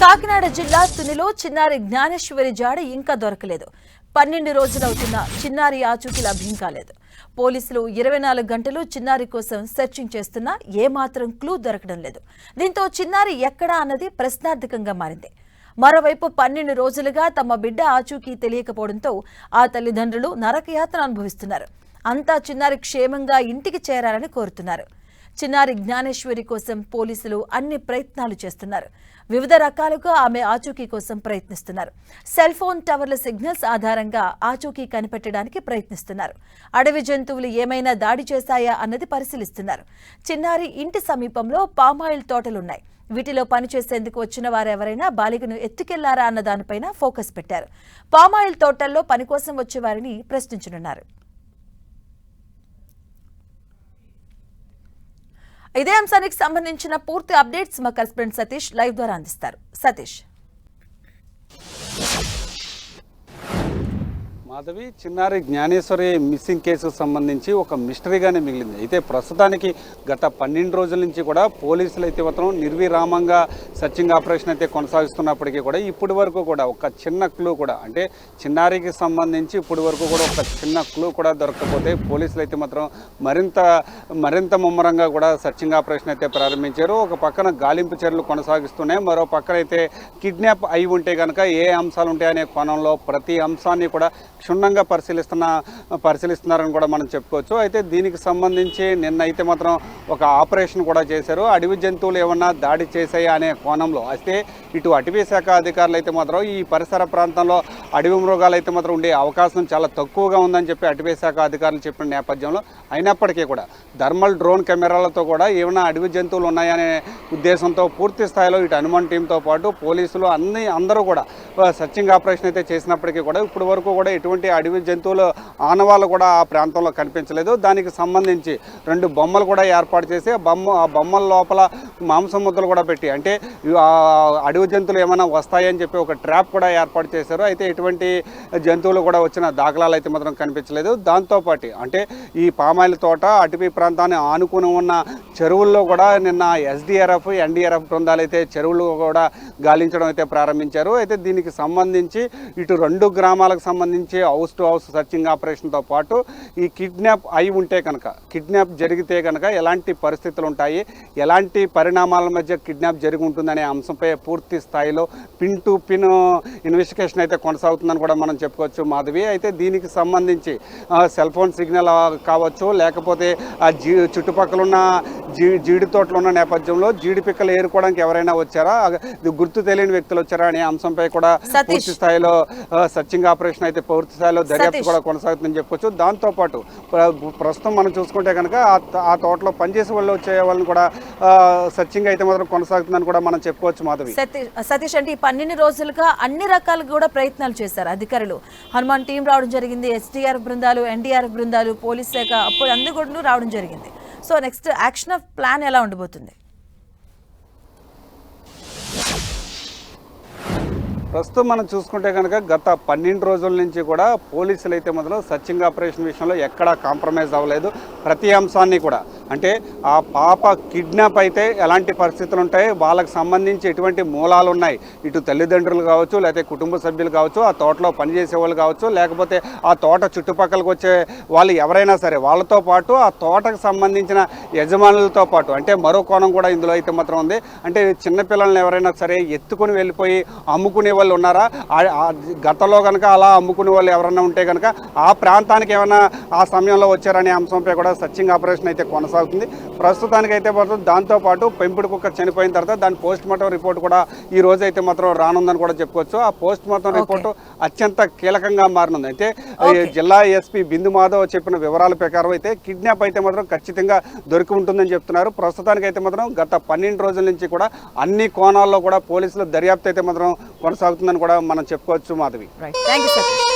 కాకినాడ జిల్లా తునిలో చిన్నారి జ్ఞానేశ్వరి జాడ ఇంకా దొరకలేదు. 12 రోజులవుతున్న చిన్నారి ఆచూకీ లభ్యం కాలేదు. పోలీసులు 24 గంటలు చిన్నారి కోసం సెర్చింగ్ చేస్తున్నా ఏమాత్రం క్లూ దొరకడం లేదు. దీంతో చిన్నారి ఎక్కడా అన్నది ప్రశ్నార్థకంగా మారింది. మరోవైపు 12 రోజులుగా తమ బిడ్డ ఆచూకీ తెలియకపోవడంతో ఆ తల్లిదండ్రులు నరకయాతన అనుభవిస్తున్నారు. అంతా చిన్నారి క్షేమంగా ఇంటికి చేరాలని కోరుతున్నారు. చిన్నారి జ్ఞానేశ్వరి కోసం పోలీసులు అన్ని ప్రయత్నాలు చేస్తున్నారు. వివిధ రకాలుగా ఆమె ఆచూకీ కోసం ప్రయత్నిస్తున్నారు. సెల్ ఫోన్ టవర్ల సిగ్నల్స్ ఆధారంగా ఆచూకీ కనిపెట్టడానికి ప్రయత్నిస్తున్నారు. అడవి జంతువులు ఏమైనా దాడి చేశాయా అన్నది పరిశీలిస్తున్నారు. చిన్నారి ఇంటి సమీపంలో పామాయిల్ తోటలున్నాయి. వీటిలో పనిచేసేందుకు వచ్చిన వారెవరైనా బాలికను ఎత్తుకెళ్లారా అన్న దానిపైన ఫోకస్ పెట్టారు. పామాయిల్ తోటల్లో పని కోసం వచ్చే వారిని ప్రశ్నించనున్నారు. ఇదే అంశానికి సంబంధించిన పూర్తి అప్డేట్స్ మా కరెస్పాండెంట్ సతీష్ లైవ్ ద్వారా అందిస్తారు. సతీష్. మాధవి, చిన్నారి జ్ఞానేశ్వరి మిస్సింగ్ కేసుకు సంబంధించి ఒక మిస్టరీగానే మిగిలింది. అయితే ప్రస్తుతానికి గత 12 రోజుల నుంచి కూడా పోలీసులు అయితే మాత్రం నిర్విరామంగా సర్చింగ్ ఆపరేషన్ అయితే కొనసాగిస్తున్నప్పటికీ కూడా ఇప్పటి వరకు కూడా ఒక చిన్న క్లూ కూడా, అంటే చిన్నారికి సంబంధించి ఇప్పటి వరకు కూడా ఒక చిన్న క్లూ కూడా దొరకకపోతే పోలీసులు అయితే మాత్రం మరింత ముమ్మరంగా కూడా సర్చింగ్ ఆపరేషన్ అయితే ప్రారంభించారు. ఒక పక్కన గాలింపు చర్యలు కొనసాగిస్తున్నాయి. మరో పక్కన అయితే కిడ్నాప్ అయి ఉంటే కనుక ఏ అంశాలు ఉంటాయనే కోణంలో ప్రతి అంశాన్ని కూడా క్షుణ్ణంగా పరిశీలిస్తున్నారని కూడా మనం చెప్పుకోవచ్చు. అయితే దీనికి సంబంధించి నిన్న అయితే మాత్రం ఒక ఆపరేషన్ కూడా చేశారు. అడవి జంతువులు ఏమన్నా దాడి చేశాయా అనే కోణంలో. అయితే ఇటు అటవీ శాఖ అధికారులు అయితే మాత్రం ఈ పరిసర ప్రాంతంలో అడవి మృగాలు అయితే మాత్రం ఉండే అవకాశం చాలా తక్కువగా ఉందని చెప్పి అటవీ శాఖ అధికారులు చెప్పిన నేపథ్యంలో అయినప్పటికీ కూడా థర్మల్ డ్రోన్ కెమెరాలతో కూడా ఏమైనా అడవి జంతువులు ఉన్నాయనే ఉద్దేశంతో పూర్తి స్థాయిలో ఇటు హనుమాన్ టీంతో పాటు పోలీసులు అందరూ కూడా సర్చింగ్ ఆపరేషన్ అయితే చేసినప్పటికీ కూడా ఇప్పటి వరకు కూడా ఎటువంటి అడవి జంతువుల ఆనవాళ్ళు కూడా ఆ ప్రాంతంలో కనిపించలేదు. దానికి సంబంధించి 2 బొమ్మలు కూడా ఏర్పాటు చేసి ఆ బొమ్మల లోపల మాంసం ముద్దలు కూడా పెట్టి, అంటే అడవి జంతువులు ఏమైనా వస్తాయని చెప్పి ఒక ట్రాప్ కూడా ఏర్పాటు చేశారు. అయితే ఎటువంటి జంతువులు కూడా వచ్చిన దాఖలాలు అయితే మాత్రం కనిపించలేదు. దాంతోపాటు అంటే ఈ పామాయిల్ తోట అటవీ ప్రాంతాన్ని ఆనుకుని ఉన్న చెరువుల్లో కూడా నిన్న ఎస్డీఆర్ఎఫ్ ఎన్డీఆర్ఎఫ్ బృందాలు అయితే చెరువులు కూడా గాలించడం అయితే ప్రారంభించారు. అయితే దీనికి సంబంధించి ఇటు 2 గ్రామాలకు సంబంధించి హౌస్ టు హౌస్ సర్చింగ్ ఆపరేషన్తో పాటు ఈ కిడ్నాప్ అయి ఉంటే కనుక, కిడ్నాప్ జరిగితే కనుక ఎలాంటి పరిస్థితులు ఉంటాయి, ఎలాంటి పరిణామాల మధ్య కిడ్నాప్ జరిగి ఉంటుందనే అంశంపై పూర్తి స్థాయిలో పిన్ టు పిన్ ఇన్వెస్టిగేషన్ అయితే కొనసాగుతుందని కూడా మనం చెప్పుకోవచ్చు మాధవి. అయితే దీనికి సంబంధించి సెల్ ఫోన్ సిగ్నల్ కావచ్చు, లేకపోతే ఆ చుట్టుపక్కల ఉన్న జీడి తోటలు ఉన్న నేపథ్యంలో జీడి పిక్కలు ఏరుకోవడానికి ఎవరైనా వచ్చారా, గుర్తు తెలియని వ్యక్తులు వచ్చారా అనే అంశంపై కూడా పూర్తి స్థాయిలో సర్చింగ్ ఆపరేషన్ అయితే పూర్తి స్థాయిలో దర్యాప్తు కూడా కొనసాగుతుందని చెప్పుకోవచ్చు. దాంతోపాటు ప్రస్తుతం మనం చూసుకుంటే కనుక ఆ తోటలో పనిచేసే వాళ్ళు వచ్చే వాళ్ళని కూడా సర్చింగ్ అయితే మాత్రం కొనసాగుతుందని కూడా మనం చెప్పుకోవచ్చు మాధవి. సతీష్, అంటే ఈ 12 రోజులుగా అన్ని రకాలుగా కూడా ప్రయత్నాలు చేశారు అధికారులు. హనుమాన్ టీం రావడం జరిగింది, ఎస్డీఆర్ఎఫ్ బృందాలు, ఎన్డీఆర్ఎఫ్ బృందాలు, పోలీస్ శాఖ అప్పుడు అందరూ కూడా రావడం జరిగింది. So next action of plan ఎలా ఉండబోతుంది? ప్రస్తుతం మనం చూసుకుంటే కనుక గత 12 రోజుల నుంచి కూడా పోలీసులు అయితే మొదలు సర్చింగ్ ఆపరేషన్ విషయంలో ఎక్కడా కాంప్రమైజ్ అవ్వలేదు. ప్రతి అంశాన్ని కూడా, అంటే ఆ పాప కిడ్నాప్ అయితే ఎలాంటి పరిస్థితులు ఉంటాయి, వాళ్ళకి సంబంధించి ఎటువంటి మూలాలు ఉన్నాయి, ఇటు తల్లిదండ్రులు కావచ్చు, లేకపోతే కుటుంబ సభ్యులు కావచ్చు, ఆ తోటలో పనిచేసే వాళ్ళు కావచ్చు, లేకపోతే ఆ తోట చుట్టుపక్కలకు వచ్చే వాళ్ళు ఎవరైనా సరే, వాళ్ళతో పాటు ఆ తోటకు సంబంధించిన యజమానులతో పాటు, అంటే మరో కోణం కూడా ఇందులో అయితే మాత్రం ఉంది. అంటే చిన్నపిల్లల్ని ఎవరైనా సరే ఎత్తుకుని వెళ్ళిపోయి అమ్ముకునే వాళ్ళు ఉన్నారా, గతంలో కనుక అలా అమ్ముకునే వాళ్ళు ఎవరైనా ఉంటే కనుక ఆ ప్రాంతానికి ఏమైనా ఆ సమయంలో వచ్చారనే అంశంపై కూడా సర్చింగ్ ఆపరేషన్ అయితే కొనసాగుతుంది. ప్రస్తుతానికి అయితే మాత్రం దాంతోపాటు పెంపుడు కుక్క చనిపోయిన తర్వాత దాని పోస్ట్ మార్టం రిపోర్ట్ కూడా ఈ రోజు అయితే మాత్రం రానుందని కూడా చెప్పుకోవచ్చు. ఆ పోస్ట్ మార్టం రిపోర్టు అత్యంత కీలకంగా మారనుంది. అయితే జిల్లా ఎస్పీ బిందు మాధవ్ చెప్పిన వివరాల ప్రకారం అయితే కిడ్నాప్ అయితే మాత్రం ఖచ్చితంగా దొరికి ఉంటుందని చెప్తున్నారు. ప్రస్తుతానికి అయితే మాత్రం గత 12 రోజుల నుంచి కూడా అన్ని కోణాల్లో కూడా పోలీసులు దర్యాప్తు అయితే మాత్రం కొనసాగుతుందని కూడా మనం చెప్పుకోవచ్చు మాధవి. Right, thank you Satish.